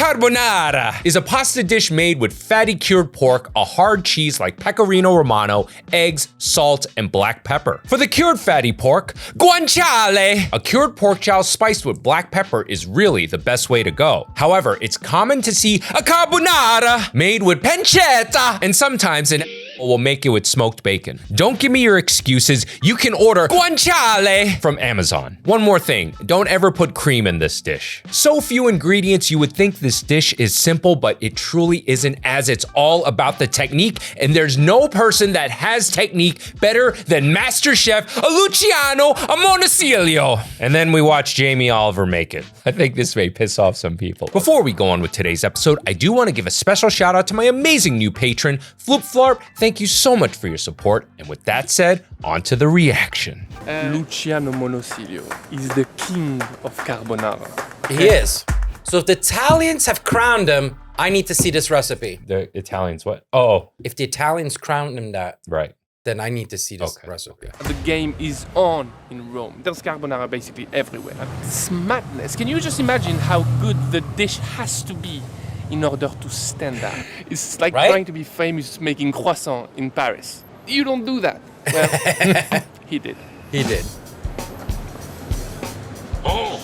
Carbonara is a pasta dish made with fatty cured pork, a hard cheese like pecorino romano, eggs, salt, and black pepper. For the cured fatty pork, guanciale, a cured pork chow spiced with black pepper is really the best way to go. However, it's common to see a carbonara made with pancetta, and sometimes an will make it with smoked bacon. Don't give me your excuses. You can order guanciale from Amazon. One more thing, don't ever put cream in this dish. So few ingredients, you would think this dish is simple, but it truly isn't, as it's all about the technique, and there's no person that has technique better than Master Chef Luciano Monosilio. And then we watch Jamie Oliver make it. I think this may piss off some people. Before we go on with today's episode, I do want to give a special shout out to my amazing new patron, Floop Flarp. Thank you so much for your support. And with that said, on to the reaction. Luciano Monosilio is the king of carbonara. He is. So if the Italians have crowned him, I need to see this recipe. The Italians what? Oh. If the Italians crowned him that, right, then I need to see this recipe. The game is on in Rome. There's carbonara basically everywhere. It's madness. Can you just imagine how good the dish has to be in order to stand out? It's like trying to be famous making croissant in Paris. You don't do that. Well, he did. He did.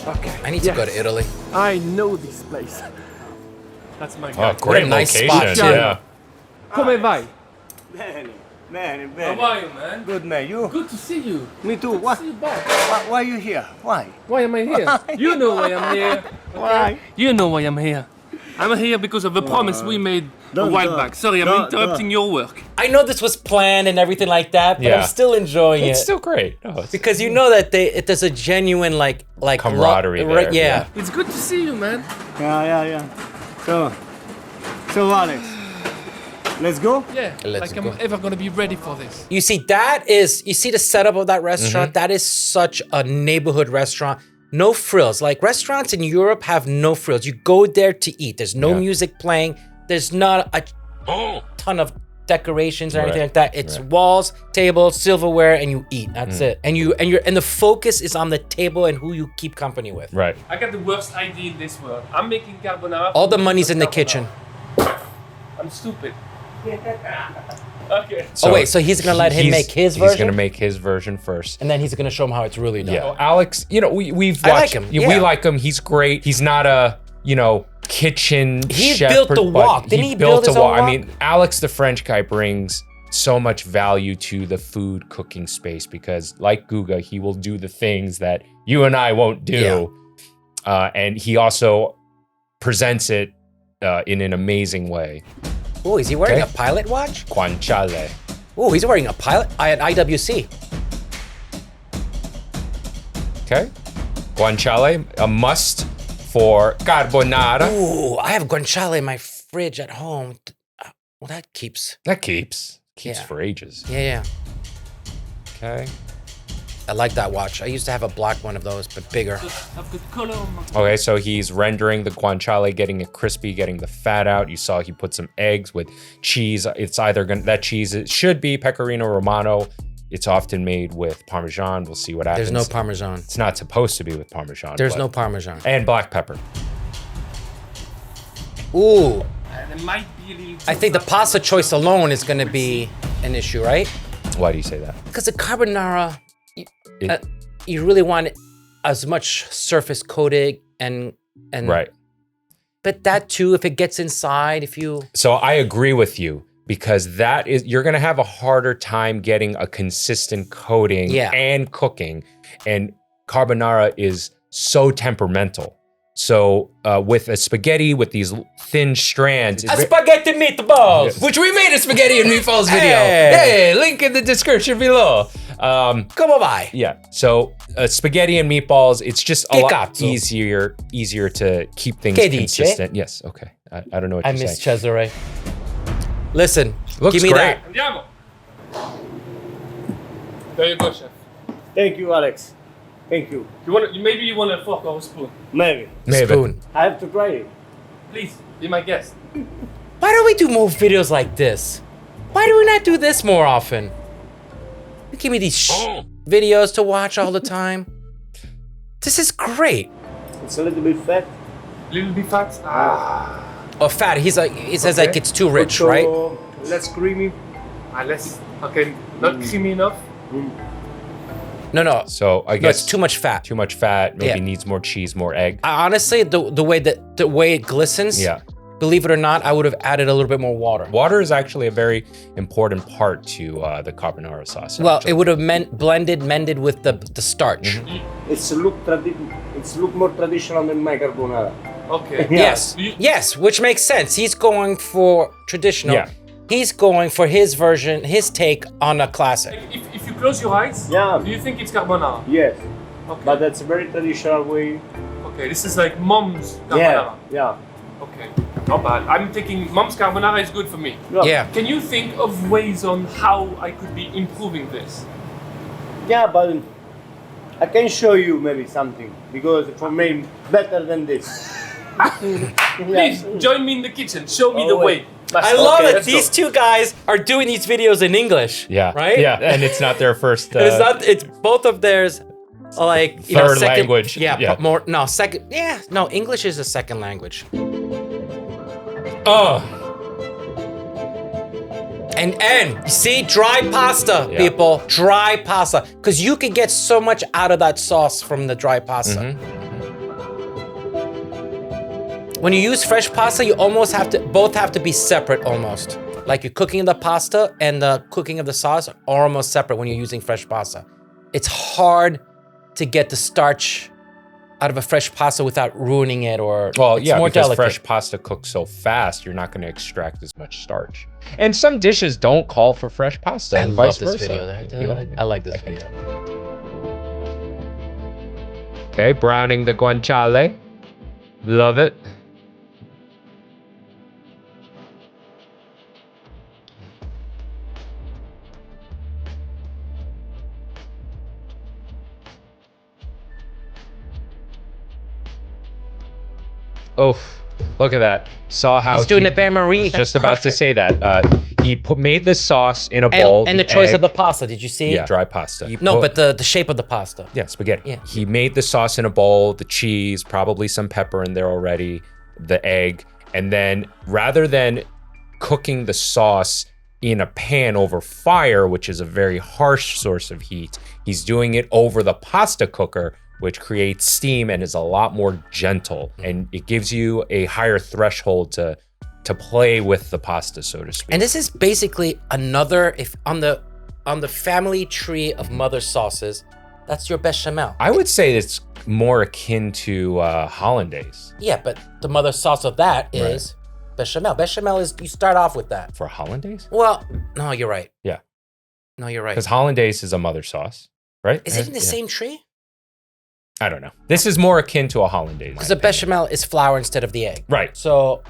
Okay. I need to go to Italy. I know this place. That's my guy. Oh, great nice location. spot, Yeah. Come vai? Bene, How are you, man? Good, man. You? Good to see you. Me too. Good Why? to see you back. Why are you here? Why? Why am I here? You know why I'm here. Okay? Why? You know why I'm here. I'm here because of the promise we made a while back. Sorry, I'm interrupting your work. I know this was planned and everything like that, but I'm still enjoying It's it. still great. Oh, Because you know that there's a genuine like camaraderie there. Yeah. It's good to see you, man. Yeah. So Alex, let's go? Yeah, Let's like I'm ever gonna be ready for this. You see, you see the setup of that restaurant? That is such a neighborhood restaurant. No frills. Like restaurants in Europe have no frills. You go there to eat. There's no music playing. There's not a ton of decorations or anything like that. It's walls, tables, silverware, and you eat. That's it. And the focus is on the table and who you keep company with. Right. I got the worst idea in this world. I'm making carbonara. All the money's in the kitchen. I'm stupid. Okay. So wait, so he's gonna let him make his version? He's gonna make his version first. And then he's gonna show him how it's really done. Yeah. Alex, we've watched. I like him. We like him. He's great. He's not a, kitchen He chef. built the wok. Didn't he build his own wok? I mean, Alex, the French guy, brings so much value to the food cooking space because, like Guga, he will do the things that you and I won't do. And he also presents it in an amazing way. Oh, is he wearing a pilot watch? Guanciale. Oh, he's wearing a pilot at IWC. Okay. Guanciale, a must for carbonara. Ooh, I have guanciale in my fridge at home. Well, that keeps. That keeps Yeah. for ages. Yeah. Okay. I like that watch. I used to have a black one of those, but bigger. Have the color on my... Okay, so he's rendering the guanciale, getting it crispy, getting the fat out. You saw he put some eggs with cheese. It's either that cheese, it should be pecorino romano. It's often made with Parmesan. We'll see what happens. There's no Parmesan. It's not supposed to be with Parmesan. There's no Parmesan. And black pepper. Ooh. And it might be a little... I think the pasta choice alone is going to be an issue, right? Why do you say that? Because the carbonara, you really want as much surface coating and right. But that too, if it gets inside, So I agree with you because you're gonna have a harder time getting a consistent coating and cooking, and carbonara is so temperamental. So with a spaghetti with these thin strands, Spaghetti Meatballs, which we made a spaghetti and meatballs video. Hey, link in the description below. come by. Yeah. So spaghetti and meatballs, it's just a lot easier to keep things consistent. Yes. Okay. I don't know what I you're saying. miss Cesare. Listen, Looks give me great. that. Andiamo. There you go, chef. Thank you, Alex. Thank you. Maybe you want a fork or a spoon. Maybe. Spoon. I have to try it. Please, be my guest. Why don't we do more videos like this? Why do we not do this more often? You give me these videos to watch all the time. This is great. It's a little bit fat. Little bit fat. Oh, fat. He says like it's too rich, So, right? less creamy. Less. Okay, not creamy enough. No. So I No, guess it's too much fat. Too much fat. Maybe Yeah. needs more cheese, more egg. Honestly, the way it glistens. Yeah. Believe it or not, I would have added a little bit more water. Water is actually a very important part to the carbonara sauce. Well, actually. it would have mended with the starch. It's look more traditional than my carbonara. Okay. Yeah. Yes, which makes sense. He's going for traditional. Yeah. He's going for his version, his take on a classic. If you close your eyes, Yeah. do you think it's carbonara? Yes, Okay. but that's a very traditional way. Okay, this is like mom's Yeah, carbonara. yeah. Okay, not bad. I'm thinking mom's carbonara is good for me. Yeah. Can you think of ways on how I could be improving this? Yeah, but I can show you maybe something because for me better than this. Please join me in the kitchen. Show me the wait. way. I love Okay, it. let's These go. two guys are doing these videos in English. Yeah. Right? Yeah. And it's not their first. It's not. It's both of theirs. Like you know, Third second, language. Yeah, Yeah. more. No, second. Yeah, no. English is a second language. Oh. And you see, dry pasta, Yeah. people, dry pasta, because you can get so much out of that sauce from the dry pasta. Mm-hmm. When you use fresh pasta, you almost both have to be separate almost. Like you're cooking the pasta and the cooking of the sauce are almost separate when you're using fresh pasta. It's hard to get the starch out of a fresh pasta without ruining it or Well, it's yeah, more because delicate. fresh pasta cooks so fast, you're not going to extract as much starch. And some dishes don't call for fresh pasta, and vice versa. I like this video. Okay, browning the guanciale. Love it. Oh, look at that. Saw how He's doing the bain marie. just about to say that. He made the sauce in a And, bowl. and the choice of the pasta, did you see? yeah, dry pasta. He No, put- but the shape of the pasta. yeah, spaghetti. Yeah. He made the sauce in a bowl, the cheese, probably some pepper in there already, the egg, and then rather than cooking the sauce in a pan over fire, which is a very harsh source of heat, he's doing it over the pasta cooker, which creates steam and is a lot more gentle, and it gives you a higher threshold to play with the pasta, so to speak. And this is basically another, if on the family tree of mother sauces, that's your bechamel. I would say it's more akin to hollandaise. Yeah, but the mother sauce of that is bechamel. Bechamel is, you start off with that. For hollandaise? Well, no, you're right. Yeah. No, you're right. Because hollandaise is a mother sauce, right? Is it in the Yeah. same tree? I don't know. This is more akin to a hollandaise. Because the bechamel is flour instead of the egg. Right. So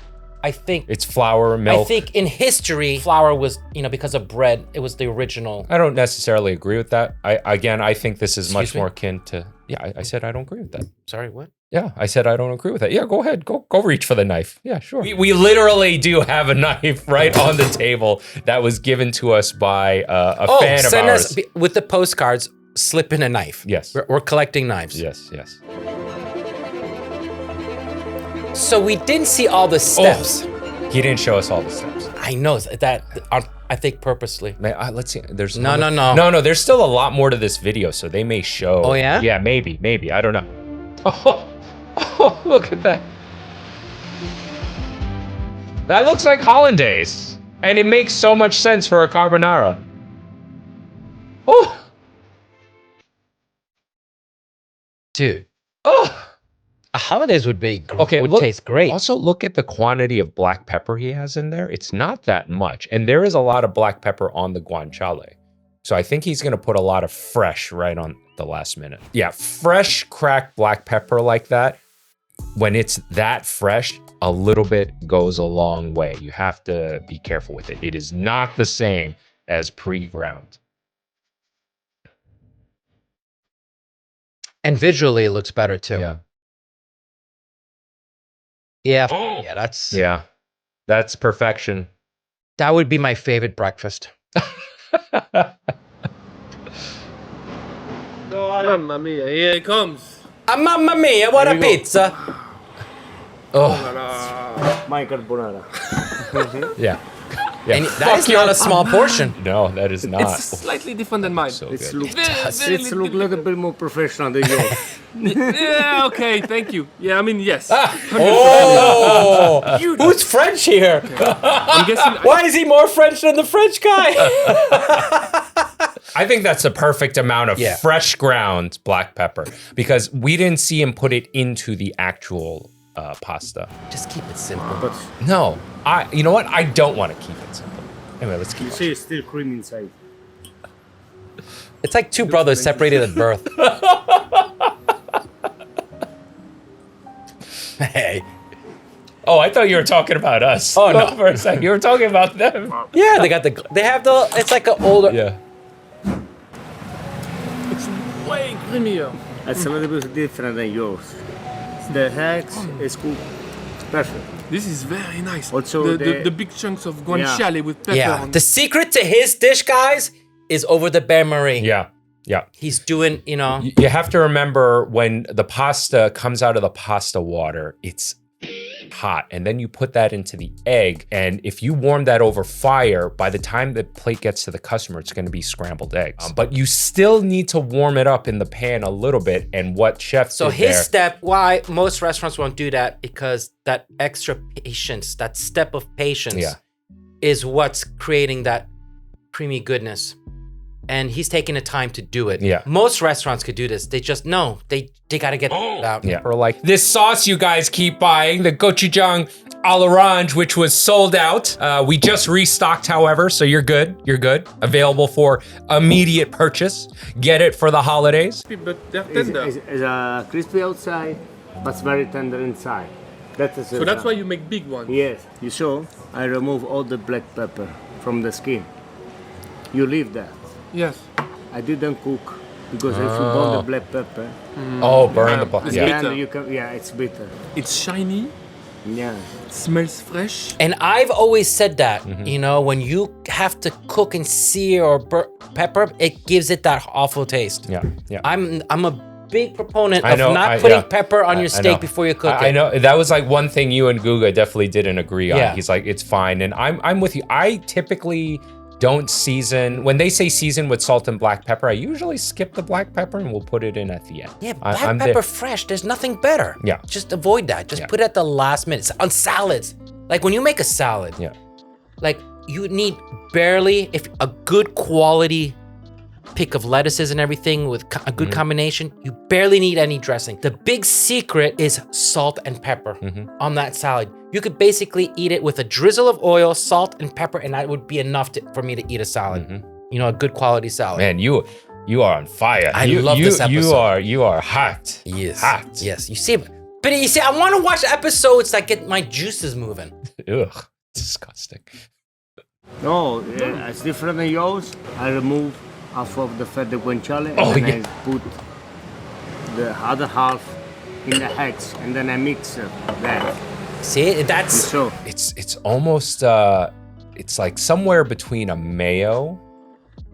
I think It's flour, milk. I think in history, flour was, because of bread, it was the original. I don't necessarily agree with that. I think this is much Excuse me? more akin to. Yeah, I said I don't agree with that. Sorry, what? Yeah, I said I don't agree with that. Yeah, go ahead. Go reach for the knife. Yeah, sure. We literally do have a knife right on the table that was given to us by a fan of send ours. us with the postcards. Slip in a knife. Yes. We're collecting knives. Yes, yes. So we didn't see all the steps. He didn't show us all the steps. I know that. I think purposely. Let's see. There's No. No, there's still a lot more to this video, so they may show. Oh, yeah? Yeah, maybe. I don't know. Oh, look at that. That looks like hollandaise, and it makes so much sense for a carbonara. Oh, Dude, oh. a hollandaise would be Okay, would look, taste great. Also, look at the quantity of black pepper he has in there. It's not that much, and there is a lot of black pepper on the guanciale. So I think he's gonna put a lot of fresh right on the last minute. Yeah, fresh cracked black pepper like that, when it's that fresh, a little bit goes a long way. You have to be careful with it. It is not the same as pre-ground. And visually, it looks better too. Yeah. Yeah. Oh. Yeah. Yeah, that's perfection. That would be my favorite breakfast. Mamma mia, here it comes. Mamma mia! What Here a we go. pizza! Oh, My carbonara. yeah. Yeah. And that is not a small portion. No, that is not. It's slightly different than mine. So It's good. look, Very it's look a little bit more professional than yours. Yeah, okay, thank you. Yeah, I mean, yes. Oh, who's French here? I'm guessing. Why is he more French than the French guy? I think that's the perfect amount of Yeah. fresh ground black pepper because we didn't see him put it into the actual pasta. Just keep it simple. But No, you know what? I don't want to keep it simple. Anyway, let's keep you see, it's still cream inside. It's like two brothers separated at birth. Hey. Oh, I thought you were talking about us. Oh, no. For a second, you were talking about them. Yeah, they have the, it's like an older. Yeah. It's way creamier. It's a little bit different than yours. The eggs is cooked perfect. This is very nice. Also, the big chunks of guanciale with pepper Yeah. on. The secret to his dish, guys, is over the bain marie. Yeah. Yeah. He's doing, you know. You have to remember when the pasta comes out of the pasta water, it's hot. And then you put that into the egg. And if you warm that over fire, by the time the plate gets to the customer, it's going to be scrambled eggs. But you still need to warm it up in the pan a little bit. And what chef So did his there, step, why most restaurants won't do that, because that extra patience, that step of patience Yeah. is what's creating that creamy goodness. And he's taking the time to do it. Yeah. Most restaurants could do this. They just, no, they got to get it out. Yeah. Or like this sauce you guys keep buying, the gochujang à l'orange, which was sold out. We just restocked, however, so you're good. You're good. Available for immediate purchase. Get it for the holidays. But they're It's, tender. it's crispy outside, but it's very tender inside. So that's why you make big ones. Yes, you saw, I remove all the black pepper from the skin. You leave that. Yes. I didn't cook because if you burn the black pepper, Oh, burn the It's yeah. bitter. then you can, yeah, it's bitter. It's shiny. Yeah. Smells fresh. And I've always said that, Mm-hmm. you know, when you have to cook and sear or pepper, it gives it that awful taste. Yeah. Yeah. I'm a big proponent I of know, not putting yeah. pepper on I your know. steak before you cook it. I know that was like one thing you and Guga definitely didn't agree on. Yeah. He's like, it's fine. And I'm with you. I typically don't season. When they say season with salt and black pepper, I usually skip the black pepper and we'll put it in at the end. Yeah, black I'm pepper there. fresh, there's nothing better. Yeah. Just avoid that. Just Yeah. put it at the last minute. On salads. Like when you make a salad, Yeah. like you need barely, if a good quality pick of lettuces and everything with a good Mm-hmm. combination, you barely need any dressing. The big secret is salt and pepper Mm-hmm. on that salad. You could basically eat it with a drizzle of oil, salt, and pepper, and that would be enough for me to eat a salad. You know, a good quality salad. Man, you are on fire. I love this episode. You are hot. Yes. Hot. Yes. You see, but you see, I want to watch episodes that get my juices moving. Ugh. Disgusting. No, it's different than yours. I remove half of the fat de guanciale Oh, and yeah. I put the other half in the eggs and then I mix that. See, that's So It's almost it's like somewhere between a mayo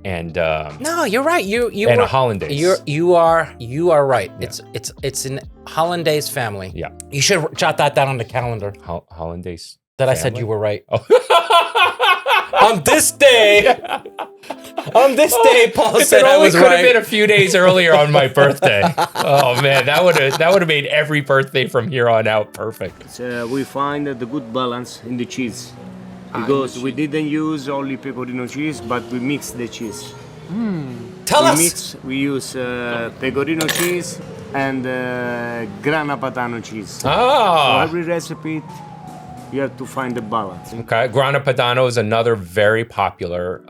and no. You're right. You and were, a hollandaise. You are right. It's in hollandaise family. Yeah. You should jot that down on the calendar. Hollandaise. That I said family? you were right. Oh. On this day, on this day, Paul If said it I only was could have right. been a few days earlier on my birthday. Oh man, that would have made every birthday from here on out perfect. we find the good balance in the cheese because we didn't use only pecorino cheese, but we mix the cheese. Tell we us. mix. We use pecorino cheese and grana padano cheese. For Ah, every recipe, you have to find the balance. okay. Grana Padano is another very popular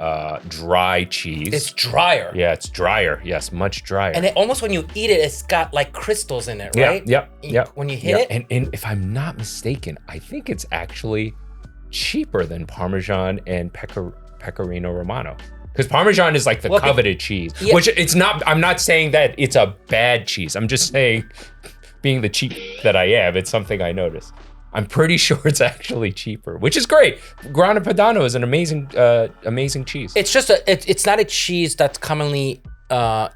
dry cheese. It's drier. Yeah, it's drier. Yes, much drier. And almost when you eat it, it's got like crystals in it, yeah, right? yep. When you hit it, and if I'm not mistaken, I think it's actually cheaper than Parmesan and Pecorino Romano. Because Parmesan is like the Well, coveted cheese, yeah. which it's not. I'm not saying that it's a bad cheese. I'm just saying, being the cheap that I am, it's something I noticed. I'm pretty sure it's actually cheaper, which is great. Grana Padano is an amazing cheese. it's just it's not a cheese that's commonly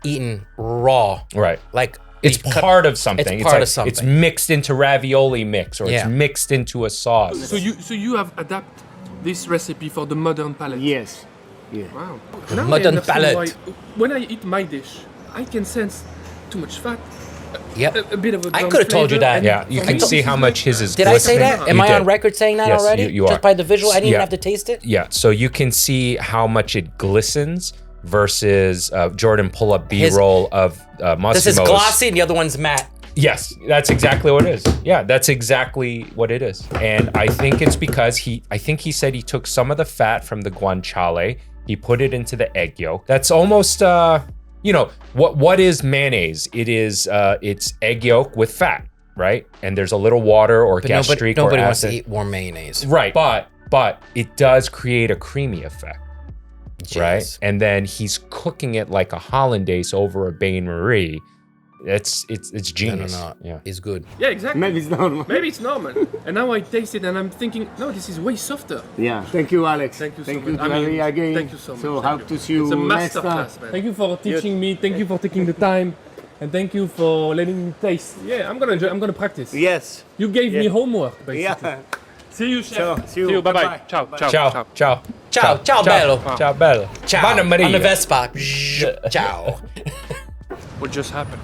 eaten raw. Right. Like It's part of something. It's part of something. It's mixed into ravioli mix, or it's mixed into a sauce. So you have adapted this recipe for the modern palate. Yes. Yeah. Wow. The Now I modern understand palate. why when I eat my dish, I can sense too much fat. Yep. A bit of a I drum could have told you flavor, that. and Yeah, you for can me, see this how is much like- his is. Did I say glistening. that? Am You I did. on record saying that Yes, already? you are. Just by the visual, I didn't Yeah. even have to taste it. Yeah, so you can see how much it glistens versus Jordan pull up B-roll of Massimo's. This is glossy and the other one's matte. Yes, that's exactly what it is. Yeah, that's exactly what it is. And I think it's because I think he said he took some of the fat from the guanciale, he put it into the egg yolk. That's almost, what is mayonnaise? It is, it's egg yolk with fat, right? And there's a little water or gastrique or nobody wants to acid. eat warm mayonnaise. Right, but it does create a creamy effect. Right? Jeez. And then he's cooking it like a hollandaise over a bain marie. It's genius. No. Yeah. It's good. Yeah, exactly. Maybe it's normal. Maybe it's normal. And now I taste it and I'm thinking, no, this is way softer. Yeah. Thank you, Alex. Thank you so Thank much. you to I mean, Larry again. thank you so much. So Thank hope you. to see you It's a next time. masterclass, man. Thank you for teaching me. Thank you for taking the time. And thank you for letting me taste. Yeah, I'm gonna practice. Yes. You gave me homework, basically. Yeah. See you, chef. So, see you. Bye-bye. Bye-bye. Ciao. Bye. Ciao. Ciao. Ciao. Ciao. Ciao, bello. Ciao, bello. Ciao. Vanna Maria. On the Vespa. Ciao. What just happened?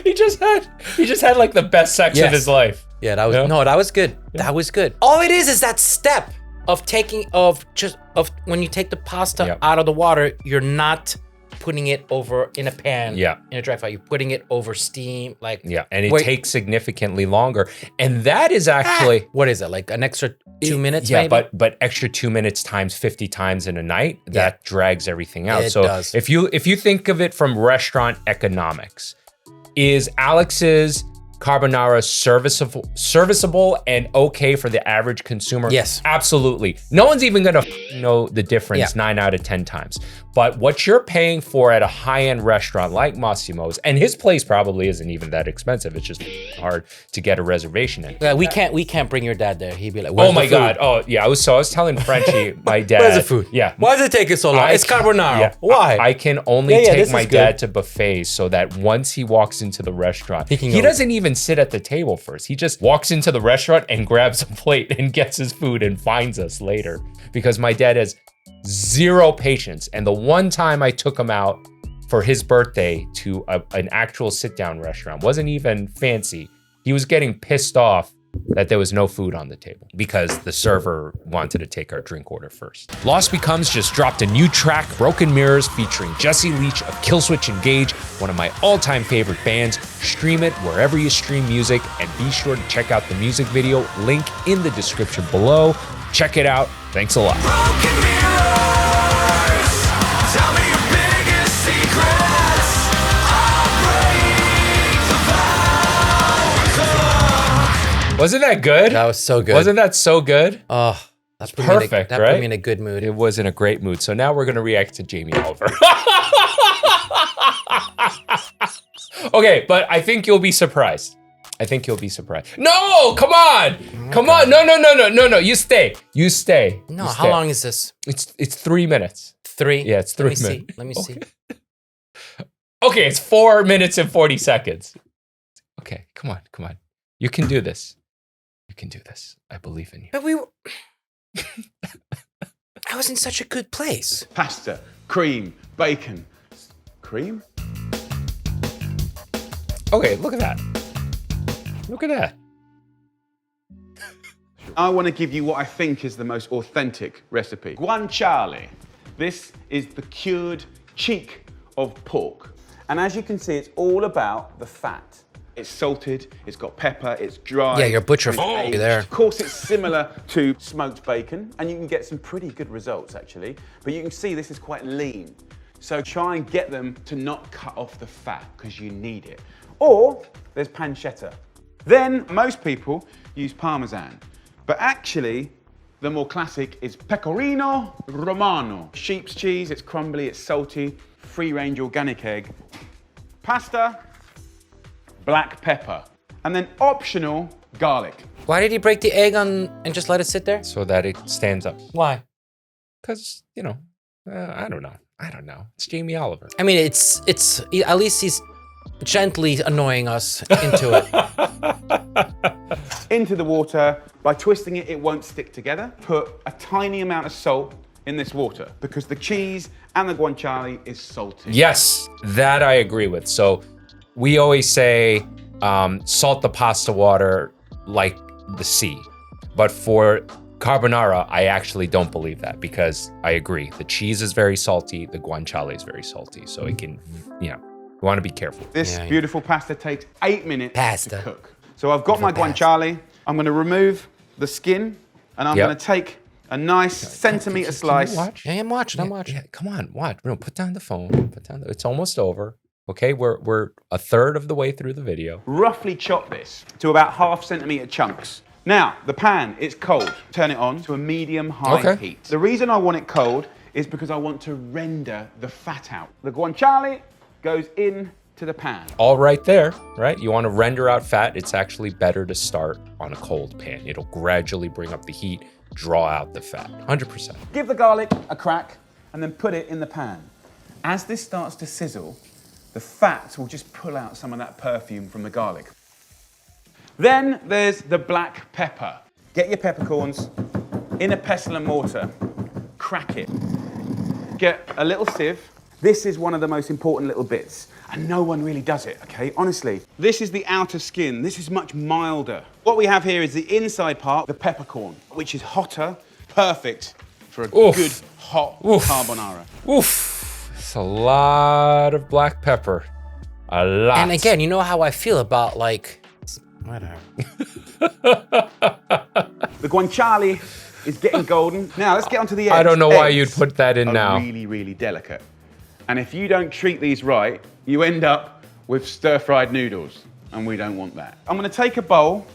He just had like the best sex of Yes. his life. Yeah, that was Yeah. no, that was good. That was good. All it is that step of when you take the pasta Yep. out of the water, you're not putting it over in a pan. Yeah. In a dry fry, you're putting it over steam. Like Yeah, and it Wait. takes significantly longer. And that is actually what is it? Like an extra 2 minutes? yeah, maybe? but extra 2 minutes times 50 times in a night, that drags everything out. It so does. if you think of it from restaurant economics, is Alex's carbonara serviceable and okay for the average consumer? Yes. Absolutely. No one's even gonna know the difference Yeah. 9 out of 10 times. But what you're paying for at a high-end restaurant like Massimo's, and his place probably isn't even that expensive, it's just hard to get a reservation in. Yeah, we can't bring your dad there. He'd be like, Oh "Where's my the food? God. Oh yeah, I was telling Frenchie, my dad. Where's the food? Yeah. Why does it take so long? It's carbonara. Yeah, Why? I can only Yeah, take this my is good. dad to buffets so that once he walks into the restaurant, He can he go. doesn't even sit at the table first. He just walks into the restaurant and grabs a plate and gets his food and finds us later. Because my dad has zero patience. And the one time I took him out for his birthday to an actual sit-down restaurant, wasn't even fancy. He was getting pissed off that there was no food on the table because the server wanted to take our drink order first. Lost Becomes just dropped a new track, Broken Mirrors, featuring Jesse Leach of Killswitch Engage, one of my all-time favorite bands. Stream it wherever you stream music, and be sure to check out the music video, link in the description below. Check it out. Thanks a lot. Broken mirrors, tell me your biggest secrets. I'll break the vows. Wasn't that good? That was so good. Wasn't that so good? Oh, that put Perfect, that right? put me in a good mood. It was in a great mood. So now we're gonna react to Jamie Oliver. Okay, but I think you'll be surprised. I think you'll be surprised. No, come on. Come on. No. You stay. You stay. No, You how stay. long is this? It's 3 minutes. 3? Yeah, it's 3 Let me minutes. see. Let me see. Okay, it's 4 minutes and 40 seconds. Okay, come on. You can do this. You can do this. I believe in you. But we were... I was in such a good place. Pasta, cream, bacon. Cream? Okay, look at that. Look at that. I want to give you what I think is the most authentic recipe. Guanciale. This is the cured cheek of pork. And as you can see, it's all about the fat. It's salted, it's got pepper, it's dry. Yeah, your butcher it's aged. there. Of course, it's similar to smoked bacon, and you can get some pretty good results, actually. But you can see this is quite lean. So try and get them to not cut off the fat, because you need it. Or there's pancetta. Then most people use Parmesan. But actually, the more classic is Pecorino Romano. Sheep's cheese, it's crumbly, it's salty, free-range organic egg. Pasta, black pepper. And then optional, garlic. Why did he break the egg on and just let it sit there? So that it stands up. Why? Because, I don't know. I don't know. It's Jamie Oliver. I mean, it's at least he's gently annoying us into it. Into the water. By twisting it, it won't stick together. Put a tiny amount of salt in this water because the cheese and the guanciale is salty. Yes, that I agree with. So we always say salt the pasta water like the sea. But for carbonara, I actually don't believe that because I agree. The cheese is very salty. The guanciale is very salty. So it can, you want to be careful. This beautiful pasta takes 8 minutes Pasta. to cook. So I've got my guanciale. I'm going to remove the skin and I'm going to take a nice centimeter slice. Watch? Yeah, I'm watching. Yeah, come on, watch. No, put down the phone. It's almost over. Okay, we're a third of the way through the video. Roughly chop this to about ½ centimeter chunks. Now, the pan, it's cold. Turn it on to a medium-high heat. The reason I want it cold is because I want to render the fat out. The guanciale goes in to the pan. All right there, right? You want to render out fat. It's actually better to start on a cold pan. It'll gradually bring up the heat, draw out the fat, 100%. Give the garlic a crack and then put it in the pan. As this starts to sizzle, the fat will just pull out some of that perfume from the garlic. Then there's the black pepper. Get your peppercorns in a pestle and mortar, crack it. Get a little sieve. This is one of the most important little bits, and no one really does it, okay? Honestly, this is the outer skin. This is much milder. What we have here is the inside part, the peppercorn, which is hotter, perfect for a good hot carbonara. Oof, it's a lot of black pepper, a lot. And again, you know how I feel about like, whatever. The guanciale is getting golden. Now let's get onto the eggs. I don't know why you'd Eggs put that in are now. Really, really delicate. And if you don't treat these right, you end up with stir-fried noodles, and we don't want that. I'm gonna take a bowl,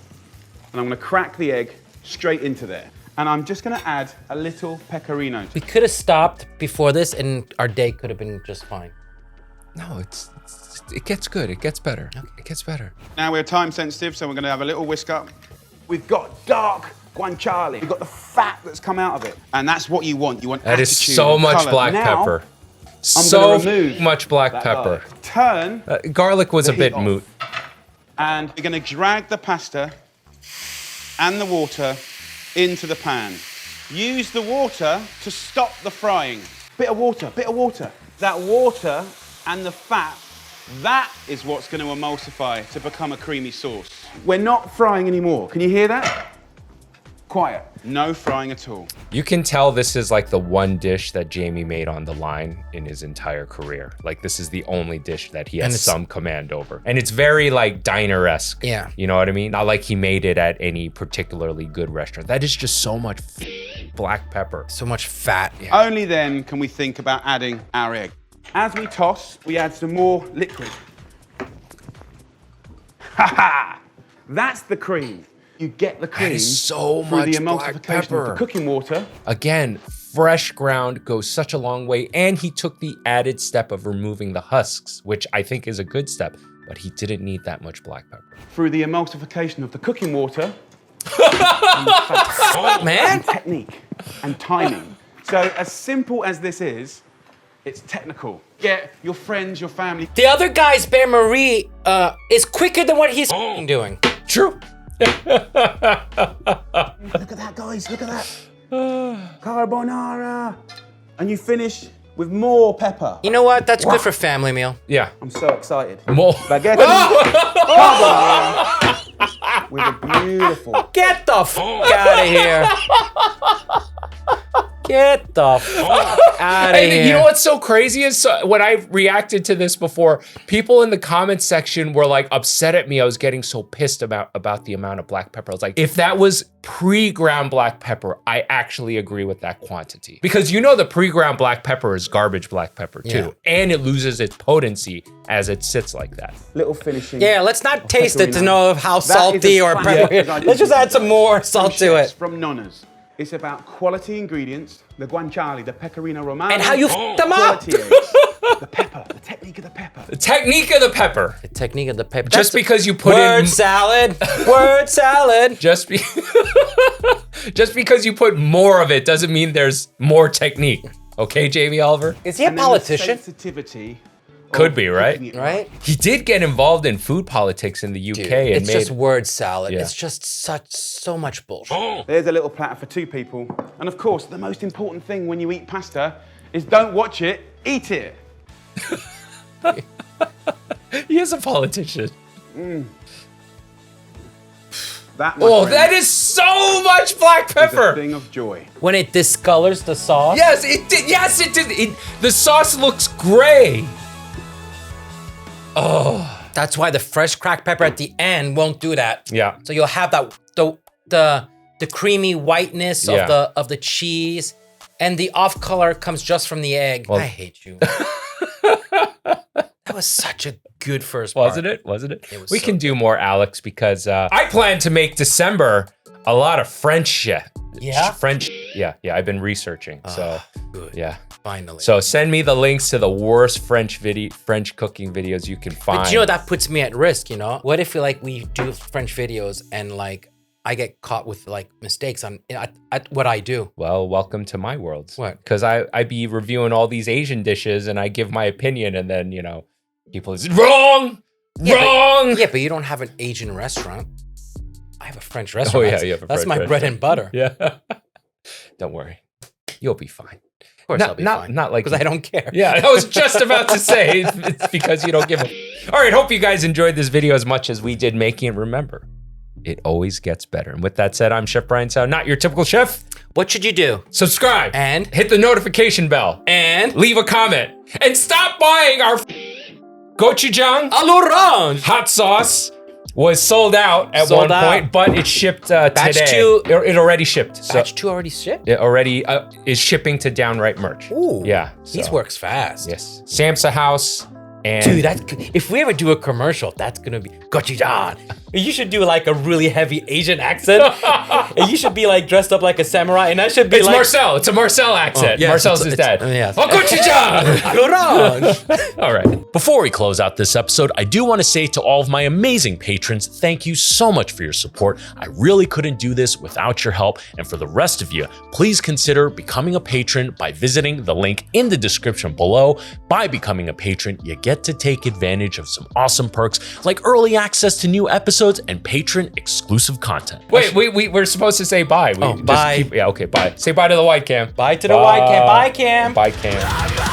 and I'm gonna crack the egg straight into there. And I'm just gonna add a little pecorino. We could have stopped before this and our day could have been just fine. No, it gets good. It gets better. It gets better. Now we're time sensitive, so we're gonna have a little whisk up. We've got dark guanciale. We've got the fat that's come out of it. And that's what you want. You want That is attitude so and much colour. black Now, pepper. I'm So gonna remove much black that pepper. garlic. Turn, Garlic was the a bit heat off. moot. and you're gonna drag the pasta and the water into the pan. Use the water to stop the frying. Bit of water, bit of water. That water and the fat, that is what's gonna emulsify to become a creamy sauce. We're not frying anymore. Can you hear that? Quiet, no frying at all. You can tell this is like the one dish that Jamie made on the line in his entire career. Like this is the only dish that he has some command over. And it's very like diner-esque. Yeah. You know what I mean? Not like he made it at any particularly good restaurant. That is just so much black pepper. So much fat. Only then can we think about adding our egg. As we toss, we add some more liquid. Ha ha! That's the cream. You get the cream is so through the much black emulsification of pepper. the cooking water. Again, fresh ground goes such a long way. And he took the added step of removing the husks, which I think is a good step, but he didn't need that much black pepper. Through the emulsification of the cooking water. Man. And technique and timing. So as simple as this is, it's technical. Get your friends, your family. The other guy's bain marie is quicker than what he's doing. True. Look at that, guys, look at that. Carbonara. And you finish with more pepper. You know what? That's good for family meal. Yeah. I'm so excited. More. Spaghetti carbonara with a beautiful. Get the fuck out of here. Get the fuck out of And here. you know what's so crazy is when I reacted to this before, people in the comments section were like upset at me. I was getting so pissed about the amount of black pepper. I was like, if that was pre-ground black pepper, I actually agree with that quantity. Because you know the pre-ground black pepper is garbage black pepper too. Yeah. And it loses its potency as it sits like that. Little finishing. Yeah, let's not taste it to pecorino. know how That is salty as or classic peppery. as I Let's just can add some get. more salt to Chefs it. From Nonnas. It's about quality ingredients, the guanciale, the pecorino romano. And how you f them up. quality eggs, the pepper, the technique of the pepper. The technique of the pepper. The technique of the pepper. Just That's- because you put word in salad. Word salad. just because you put more of it doesn't mean there's more technique. Okay, Jamie Oliver? Is he a And then the politician? sensitivity Could of be, right? cooking it Right? He did get involved in food politics in the UK Dude, and it's made. just word salad. Yeah. It's just so much bullshit. There's a little platter for 2 people. And of course, the most important thing when you eat pasta is don't watch it, eat it. He is a politician. That, my Oh, friend, that is so much black is a pepper. thing of joy. When it discolors the sauce. Yes, it did. Yes, it did. The sauce looks gray. That's why the fresh cracked pepper at the end won't do that. Yeah. So you'll have that the creamy whiteness Yeah. of the cheese, and the off color comes just from the egg. Well- I hate you. That was such a good first part. Wasn't it? Wasn't it? It was We so can do more, Alex, because I plan to make December a lot of French. Yeah? French. Yeah. I've been researching. So Good. yeah. Finally. So send me the links to the worst French cooking videos you can find. But you know that puts me at risk, you know? What if we do French videos and like I get caught with like mistakes on at what I do? Well, welcome to my world. What? Because I be reviewing all these Asian dishes and I give my opinion and then, people say, wrong! Wrong! Yeah, but you don't have an Asian restaurant. I have a French restaurant. Oh, yeah, you have a That's French my bread and butter. Yeah. Don't worry. You'll be fine. Of course Not- I'll be not- fine. not like because you. I don't care. Yeah, I was just about to say it's because you don't give a. All right, hope you guys enjoyed this video as much as we did making it. Remember, it always gets better. And with that said, I'm Chef Brian Tsao, not your typical chef. What should you do? Subscribe And hit the notification bell and leave a comment and stop buying our gochujang à l'orange. hot sauce. Was sold out at Sold one out. point, but it shipped Batch today. 2 It already shipped. So Batch 2 already shipped? it already is shipping to Downright Merch. Ooh. Yeah. These so, works fast. Yes. Samsa House and Dude, if we ever do a commercial, that's gonna be gochujang. You should do like a really heavy Asian accent. And you should be like dressed up like a samurai, and that should be it's like Marcel. It's a Marcel accent. yes, Marcel's his it's- dad. yes. Oh, gochujang! à l'orange. All right. Before we close out this episode, I do want to say to all of my amazing patrons, thank you so much for your support. I really couldn't do this without your help. And for the rest of you, please consider becoming a patron by visiting the link in the description below. By becoming a patron, you get to take advantage of some awesome perks like early access to new episodes and patron exclusive content. Wait, we're supposed to say bye. Oh, bye. Yeah, okay, bye. Say bye to the white cam. Bye to the white cam. Bye, Cam. Bye, Cam.